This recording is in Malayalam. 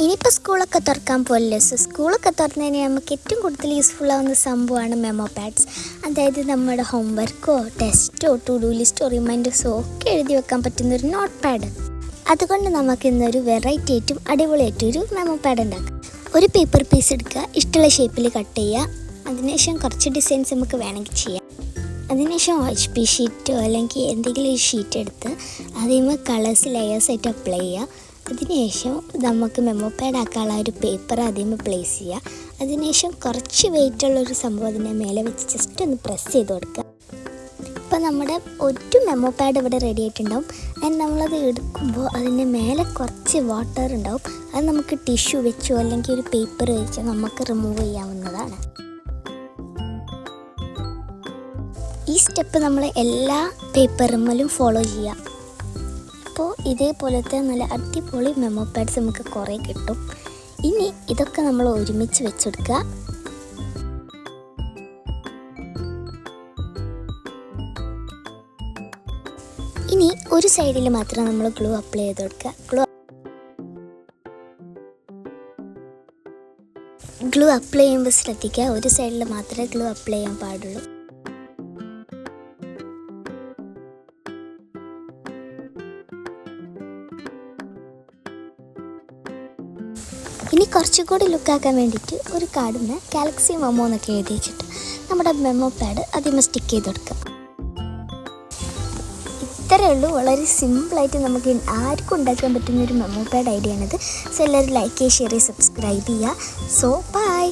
ഇനിയിപ്പോൾ സ്കൂളൊക്കെ തുറക്കാൻ പോലല്ലേ. സോ സ്കൂളൊക്കെ തുറന്നു കഴിഞ്ഞാൽ നമുക്ക് ഏറ്റവും കൂടുതൽ യൂസ്ഫുൾ ആവുന്ന സംഭവമാണ് മെമ്മോ പാഡ്സ്. അതായത് നമ്മുടെ ഹോംവർക്കോ ടെസ്റ്റോ ടു ഡു ലിസ്റ്റോ റിമൈൻഡേഴ്സോ ഒക്കെ എഴുതി വെക്കാൻ പറ്റുന്നൊരു നോട്ട് പാഡ്. അതുകൊണ്ട് നമുക്ക് ഇന്നൊരു വെറൈറ്റി ആയിട്ടും അടിപൊളിയായിട്ടൊരു മെമ്മോ പാഡ് ഉണ്ടാക്കാം. ഒരു പേപ്പർ പീസ് എടുക്കുക, ഇഷ്ടമുള്ള ഷേപ്പിൽ കട്ട് ചെയ്യുക. അതിനുശേഷം കുറച്ച് ഡിസൈൻസ് നമുക്ക് വേണമെങ്കിൽ ചെയ്യാം. അതിനുശേഷം HP ഷീറ്റോ അല്ലെങ്കിൽ എന്തെങ്കിലും ഒരു ഷീറ്റ് എടുത്ത് അതിന് കളേഴ്സ് ലെയേഴ്സായിട്ട് അപ്ലൈ ചെയ്യുക. അതിനുശേഷം നമുക്ക് മെമ്മോ പാഡ് ആക്കാനുള്ള ഒരു പേപ്പർ ആദ്യം പ്ലേസ് ചെയ്യുക. അതിനുശേഷം കുറച്ച് വെയിറ്റുള്ളൊരു സംഭവം അതിൻ്റെ മേലെ വെച്ച് ജസ്റ്റ് ഒന്ന് പ്രസ് ചെയ്ത് കൊടുക്കുക. ഇപ്പോൾ നമ്മുടെ ഒരു മെമ്മോ പാഡ് ഇവിടെ റെഡി ആയിട്ടുണ്ടാവും. ആൻഡ് നമ്മളത് എടുക്കുമ്പോൾ അതിൻ്റെ മേലെ കുറച്ച് വാട്ടർ ഉണ്ടാവും. അത് നമുക്ക് ടിഷ്യൂ വെച്ചോ അല്ലെങ്കിൽ ഒരു പേപ്പർ വെച്ചോ നമുക്ക് റിമൂവ് ചെയ്യാവുന്നതാണ്. ഈ സ്റ്റെപ്പ് നമ്മൾ എല്ലാ പേപ്പറുമ്മലും ഫോളോ ചെയ്യുക. അപ്പോൾ ഇതേപോലത്തെ നല്ല അടിപൊളി മെമ്മോ പാഡ്സ് നമുക്ക് കുറേ കിട്ടും. ഇനി ഇതൊക്കെ നമ്മൾ ഒരുമിച്ച് വെച്ചെടുക്കുക. ഇനി ഒരു സൈഡിൽ മാത്രം നമ്മൾ ഗ്ലൂ അപ്ലൈ ചെയ്ത് കൊടുക്കുക. ഗ്ലൂ അപ്ലൈ ചെയ്യുമ്പോൾ ശ്രദ്ധിക്കുക, ഒരു സൈഡിൽ മാത്രമേ ഗ്ലൂ അപ്ലൈ ചെയ്യാൻ പാടുള്ളൂ. ഇനി കുറച്ചുകൂടി ലുക്കാക്കാൻ വേണ്ടിയിട്ട് ഒരു കാർഡിന് ഗാലക്സി മെമ്മോ എന്നൊക്കെ എഴുതി വെച്ചിട്ട് നമ്മുടെ മെമ്മോ പാഡ് അതിന് സ്റ്റിക്ക് ചെയ്ത് കൊടുക്കുക. ഇത്രയേ ഉള്ളൂ. വളരെ സിമ്പിളായിട്ട് നമുക്ക് ആർക്കും ഉണ്ടാക്കാൻ പറ്റുന്ന ഒരു മെമ്മോ പാഡ് ഐഡിയ ആണിത്. സോ എല്ലാവരും ലൈക്ക് ചെയ്യുക, ഷെയർ ചെയ്യുക, സബ്സ്ക്രൈബ് ചെയ്യുക. So by.